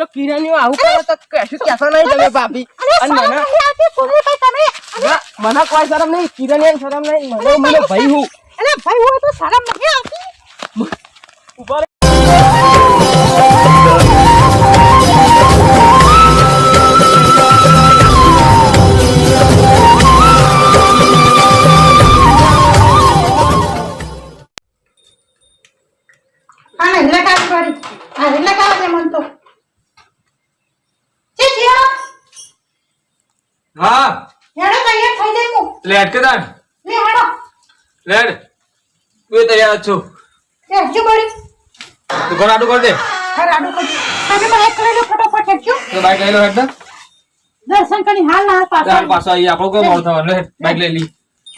પેલો કિરાની આવું કરો તો કશું કહેતો નહીં તમે ભાભી અને મને મને કોઈ શરમ નહીં કિરાની શરમ નહીં મને ભાઈ હું અરે ભાઈ હું તો શરમ નથી આવતી ઉભા हाँ હેડો તૈયાર થઈ જઈ હું लेट के दान લે હેડો लेट कोई तैयार अच्छो હેડજો બળી तो घर आडू कर दे રાડુ કરી તમે બાઈક લઈ લો ફટાફટ હેડજો तो बाइक ले लो हेड દર્શન કરી હાલ ના પાછો चार पास आई आपको कोई मोड़ था ले बाइक ले ली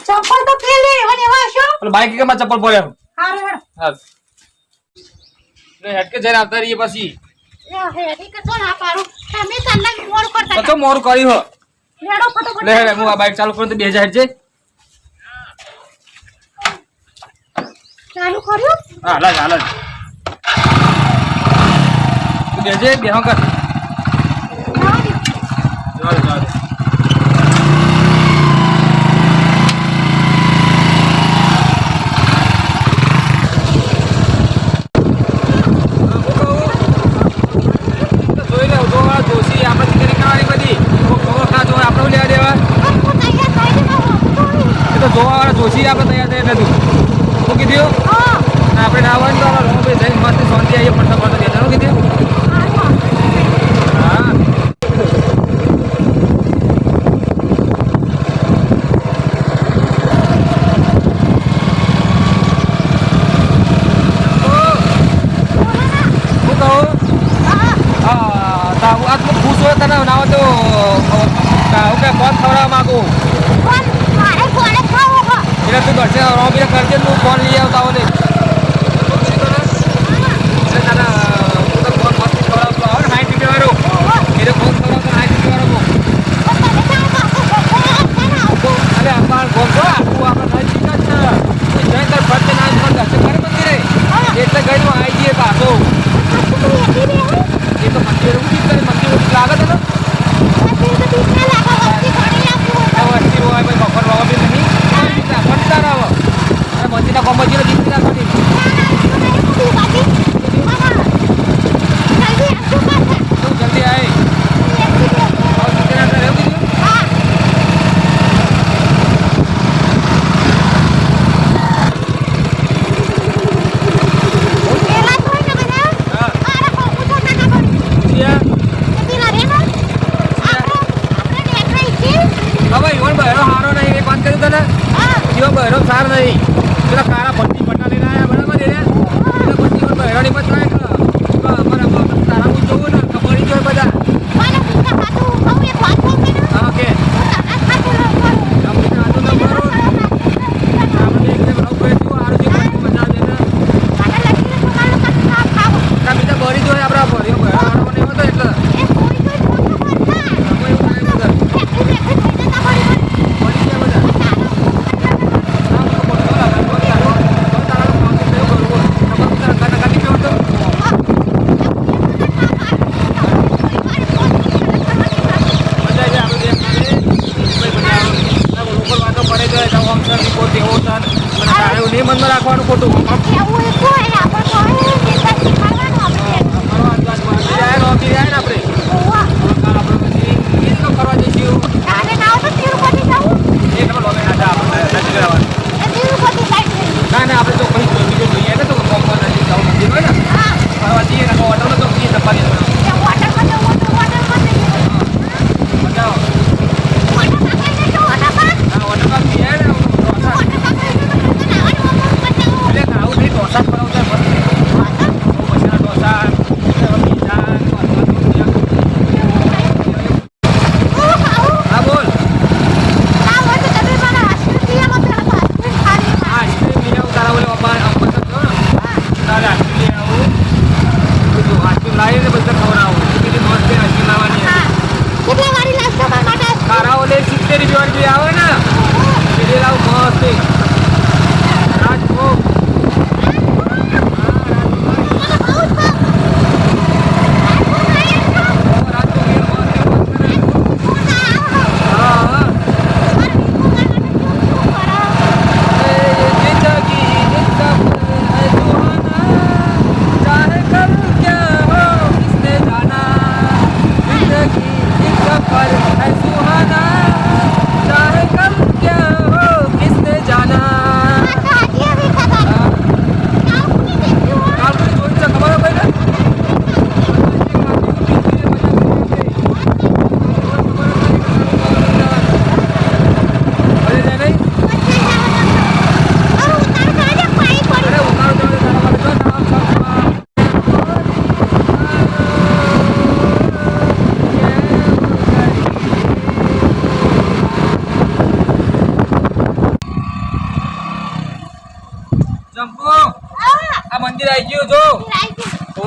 ચપ્પલ તો પેલી અને વાશો और बाइक के मैं चप्पल पड़े हम હારે હેડ हां ले हेड के जरा आता रही बसी લે હેડી કે તો ના પાડું તમે તને મોર કરતા तो मोर करी हो હેડો ફટાફટ ले हेड मु बाइक चालू कर तो 2000 हेड जे ચાલુ કર્યું हां ला ला तू दे जे बेहो कर चल चल जोशी आप तैयार तैयार नतु तो कीधु હા આપણે નાવાનું તો રૂમ पे જઈને મસ્ત શાંતિ આવીએ ફટાફટ દેખાણો કીધું હા खुश हो तने ना तो ओके बहुत खवड़ा मांगू કોણ મારે કોણે ખાવો હો એટલે તું ઘરસે રોબી કરજે તું ફોન લઈ આવતા ઓલે Yeah.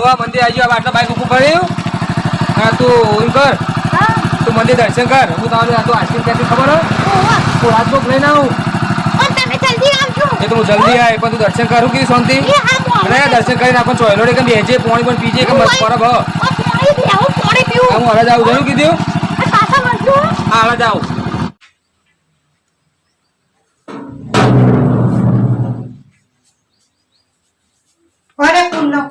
ઓવા મંદિર આવી ગયો આટલા બાઈક ઊભું કર્યું હા તું એમ કર તું મંદિર દર્શન કર હું તારું આ તો આઈસ્ક્રીમ ક્યાંથી ખબર હો તું હાથ બોક લઈને આવું તમે જલ્દી આવજો એ તો હું જલ્દી આવે પણ તું દર્શન કરું કે શાંતિ અને દર્શન કરીને આપણે ચોયલો કે બેજે પાણી પણ પીજે કે મસ્ત પરબ હ પાણી પીવું હું હળદ આવું જરૂર કીધું પાછા મળજો હા હળદ આવું અરે કુંડો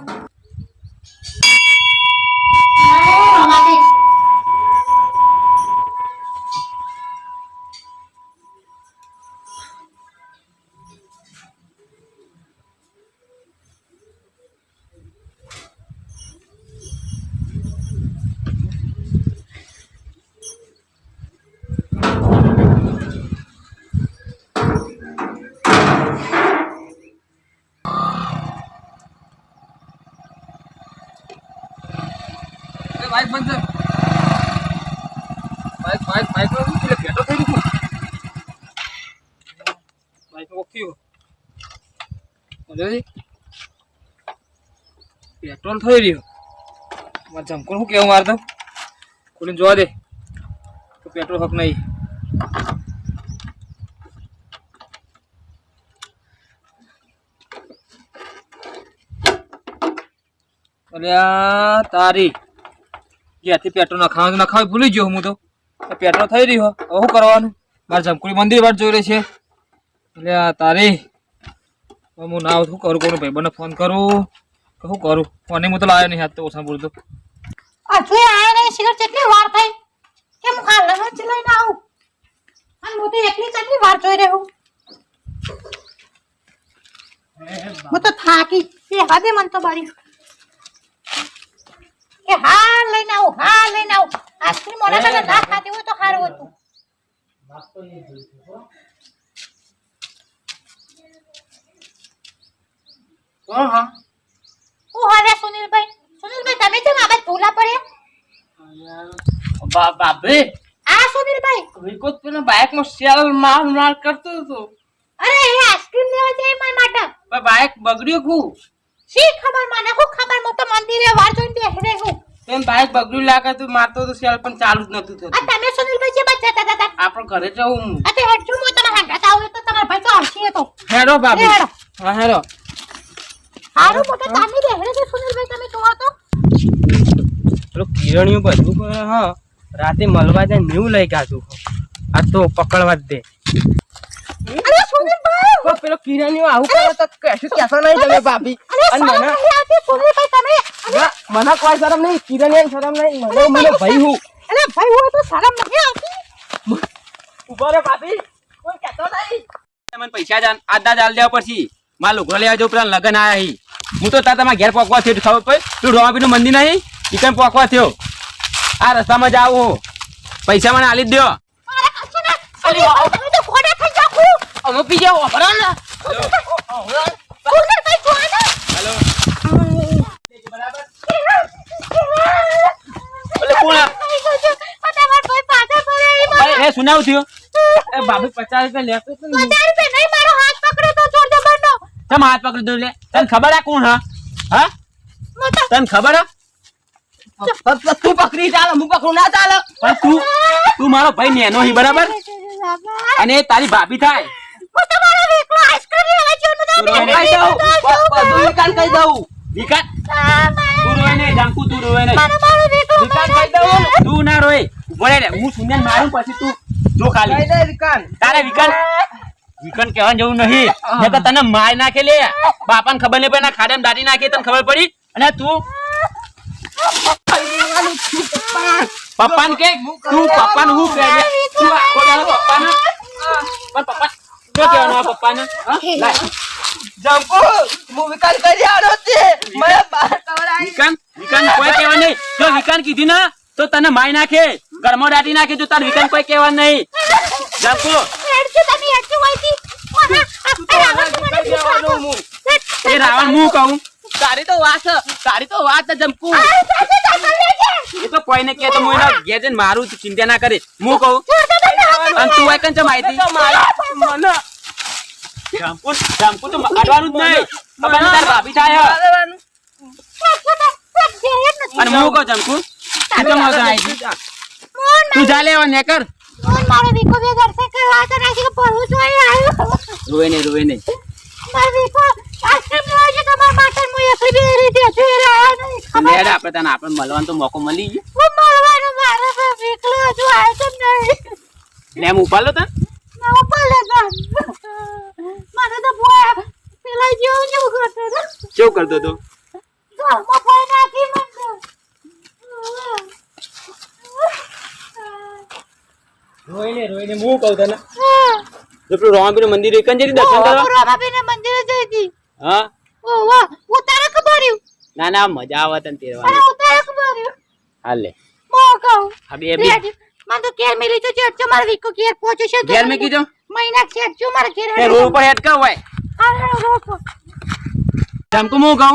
બાઈક બંધ બાઈક બાઈક નો પેલો ભેટો થઈ ગયો બાઈક ઓક્યો અરે પેટ્રોલ થઈ રહ્યો મારે જમકોણ શું કેવું મારે તો કોઈને જોવા દે તો પેટ્રોલ હક નહીં અલ્યા તારી ક્યાંથી પેટ્રોલ નખાવાનું નખાવી ભૂલી ગયો હું તો પેટ્રોલ થઈ રહ્યો હવે શું કરવાનું મારે જમકુડી મંદિર વાર જોઈ રહી છે એટલે આ તારી હું ના શું કરું કોનું ભાઈબંધને ફોન કરું કે શું કરું ફોને હું તો લાવ્યો નહીં હાથ તો ઓછા બોલતો હજુ આયા નહીં સિગરેટ કેટલી વાર થઈ કે હું હાલ જ લઈને આવું અને હું તો એકલી કેટલી વાર જોઈ રહ્યો હું તો થાકી એ હદે મન તો બારી કે હાલ લઈને આવું આઈસ્ક્રીમ મોડા ના ખાતી હોય તો સારું હતું હા હું હારે સુનિલભાઈ તમે કેમ આગળ ભૂલા પડ્યા બાપરે આ સુનિલભાઈ વિકોત પેલો બાઇક માં સેલ માર કરતો હતો અરે એ આઈસ્ક્રીમ લેવા જાય મારા માટે પણ બાઇક બગડ્યો ખૂબ શી ખબર મને હું ખબર મો તો મંદિરે વાર જોઈને બેહી રહી હું તેમ બાઇક બગડ્યું લાગે તો મારતો તો સેલ પણ ચાલુ જ નતું થતું આ તમે સુનિલભાઈ જે બચ્ચા હતા આપણે ઘરે જવું આ તે હેડજો મો તમે હંગાત આવો તો તમારા ભાઈ તો હસી હતો હેરો બાબુ હેડો હા હેરો હારું મોટો તાની બેહરે છે સુનિલભાઈ તમે જોવો તો પેલો કિરણિયું બધું કરે હા રાતે મળવા જાય ન્યુ લઈ ગાતું આ તો પકડવા જ દે અરે સુનિલભાઈ પેલો કિરણિયું આવું કરે તો કશું કહેતો નહીં તમે ભાભી અને મને સુનિલભાઈ તમે મને કોઈ શરમ નહીં કિરણિયાને શરમ નહીં મને ભાઈ હું અરે ભાઈ હોય તો શરમ નહીં આવતી ઉભો રે ભાભી કોઈ કહેતો નહીં મને પૈસા આદા ચાલ દેવા પછી મારા લુગડો લેવા જવું પેલા લગન આયા હી હું તો તમારા ઘેર પોકવા થયો ખબર પડી તું રોમાપીનું મંદિર નહીં ઈકન પોકવા થયો આ રસ્તામાં જ આવું પૈસા મને આલી જ દો અરે કશું ના તમે તો ફોડા થઈ જાખો અમે પી જાવ ઓફરો ને સુનિલભાઈ જોવા ને હેલો ઓલે કોણ આ તમાર ભાઈ પાછા પડે એ સુનાવ થયો એ ભાભી 50 રૂપિયા લેતો તો ને 50 રૂપિયા નહીં મારો હાથ પકડો તો જોર જબરનો તમ હાથ પકડી દો લે તને ખબર આ કોણ હા મોટા તને ખબર તું પકડી ચાલે હું પકડું ના ચાલે પણ તું મારો ભાઈ નેનો હી બરાબર અને તારી ભાભી થાય હું તમારો એકલો આઈસ્ક્રીમ લેવા જો મને તું રોય કહી દઉં બધું વિકાન કહી દઉં વિકાસ તું રોય નહીં જાંકુ તું રોય નહીં મારો એકલો વિકાન કહી દઉં તું ના રોય બોલે રે હું સુંદર મારું પછી તું જો કહી ખાલી દે વિકાન તારે વિકાન કહેવાનું જવું નહીં નકર તને માર નાખે લે બાપાને ખબર નહીં પડે ના ખાડે દાટી નાખે તને ખબર પડી અને તું પપ્પાને કે તું પપ્પાને હું કહે તું કોડાનો પપ્પાને પણ પપ્પા શું કહેવાનું આ પપ્પાને લાય જંપો હું વિકાન કરી આવ્યો છે મને બહાર કવરાઈ વિકાન કોઈ કહેવા નહીં જો વિકાન કીધી ને તો તને મારી નાખે ઘરમાં દાટી નાખે જો તાર વિકાન કોઈ કહેવાનું નહીં જંપો હેડજો તમે હેડજો વાઈથી એ રાવણ હું કહું તારી તો વાત જંપુ એ તો કોઈને કે તો હું એના ઘેર જઈને મારું તું ચિંતા ના કરે હું કહું અને તું એકન છે માહિતી મને જામકુ તો અડવાનું જ નહીં ખબર તાર ભાભી થાય અને હું કહું જમકુ તું કેમ નહોતો આવી ગઈ? તું જા લેવા ને કર મારો દીકો બે દર્શન કરવા તો નાખી પડું છું આવ્યો રોવે નહીં મારો દીકો આશ્રમ લેવા છે તમારા માટે હું એકલી બે રીતે છું એ રહ્યા નહીં મેડ આપણે તને આપણે મળવાનો તો મોકો મળી ગયો હું મળવાનો મારો બાપ એકલો હજુ આવ્યો તો નહીં લે એમ ઉપાડલો તને ના ઉપાડે મને તો પેલા જેવું જેવું કરતો હતો કેવું કરતો તો ઘરમાં કોઈ નાખી મને રોઈને હું કહું તને જો પેલું રોમાપીનું મંદિર એકન જરી દર્શન કરવા રોમાપીના મંદિરે જઈ હતી હા ઓહો ઉતારે ખબર ના મજા આવે તને અરે તેરવાની ઉતારે ખબર હાલે મો કહું આ બે બી મને તો કેર મિલી તો ચેટ મારે વીકો કેર પહોંચ્યો છે ઘેર મેં કીધું મહિના ચેટ જો મારે ઘેર તે રોડ ઉપર હેડ કર હોય અરે રોકો જમકુ હું કહું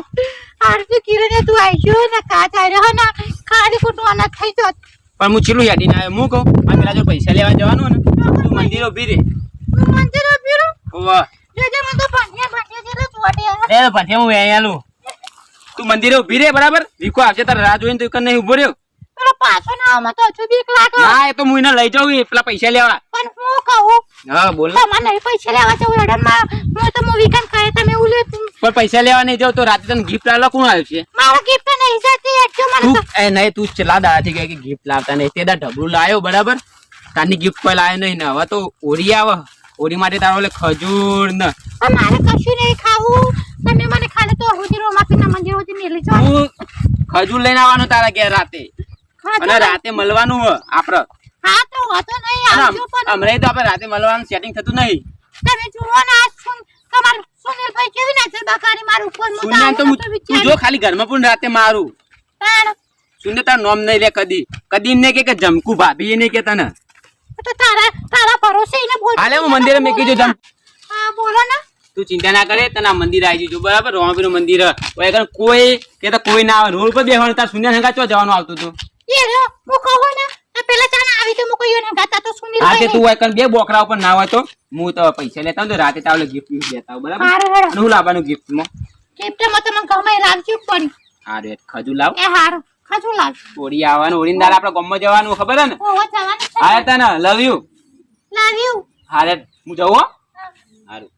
આરતી કિરણે તું આઈજો ને કાચ આર્યો ને ખાડી ખોટું અનાજ થઈ જત પણ હું ચીલું હેડીને આવ્યો હું કહું આ પેલા જો પૈસા લેવા જવાનું ને તું મંદિર ઉભી રે મંદિર પીરો વાહ જોજે મને તો ભણ્યા જેલો ચોટે એ ભઠે હું અહીંયા લું તું મંદિરે ઉભી રે બરાબર વિકો આવશે તારે રાહ જોઈને તું કન નહીં ઉભો રહ્યો પેલો પાછો ના આમાં તો હજુ બીક લાગે ના એ તો હું એને લઈ જાઉં પેલા પૈસા લેવા પણ હું કહું હા બોલ તમારે નહીં પૈસા લેવા જવું એડનમાં હું તો વીકેન્ડ કરે તમે એવું લે પણ પૈસા લેવા નહીં જાવ તો રાતે તને ગિફ્ટ લાવવા કોણ આવ્યું છે મારા ગિફ્ટ નહીં જતી એટલો મને તું એ નહીં તું ચલા દાડાથી કહે કે ગિફ્ટ લાવતા નહીં તે દા ઢબલું લાવ્યો બરાબર તારની ગિફ્ટ કોઈ લાવ્યો નહીં ને હવે તો ઓરી આવે ઓરી માટે તારો ઓલે ખજૂર ને મારે કશું નહીં ખાવું તમે મને ખાલી તો સુધી રોમાપીના મંદિર સુધી મેલી જાઓ તું ખજૂર લઈને આવવાનું તારા ઘેર રાતે અને રાતે મળવાનું હોય આપડે હા તો વાતો નહીં આવજો પણ હમણાં તો આપણે રાતે મળવાનું સેટિંગ થતું નહીં તમે જુઓ ને આ તમાર સુનિલભાઈ કેવી નાચે બકારી માર ઉપર સુનિલ તો તું જો ખાલી ઘરમાં પણ રાતે મારું સુનિલ તાર નોમ નહીં લે કદી ને કે જમકુ ભાભી નહીં કે તને તો તારા ભરોસે એને બોલ હાલે હું મંદિરે મેં કીધું જમ હા બોલો ને તું ચિંતા ના કરે તને આ મંદિર આવી જજો બરાબર રોમાપીનું મંદિર કોઈ કે તો કોઈ ના આવે રોડ પર બેસવાનું તાર સુનિલ હંગા ચો જવાનું આવતું હતું એ રે હું કહું ને તો પેલા ચાના આવી તો મુકો યોને ગાતા તો હા તે સુનિલભાઈ તું એકન બે બોકરા ઉપર ના હોય તો હું તો પૈસા લેતા હોઉં તો રાતે તાવલે ગિફ્ટ લેતા હોઉં બરાબર હારું અને હું લાવવાનું ગિફ્ટ માં કેપ્ટનમાં તમે ગમે રાખજો પડી હા રે ખજૂર લાવ એ હારું ખાજુ લાવ ઓડી આવવાનું ઓડીને દાળ આપણે ગામમાં જવાનું ખબર હે ને ઓવા જવાનું હા તને લવ યુ લાવ્યું હા રે હું જાઉં હો સારું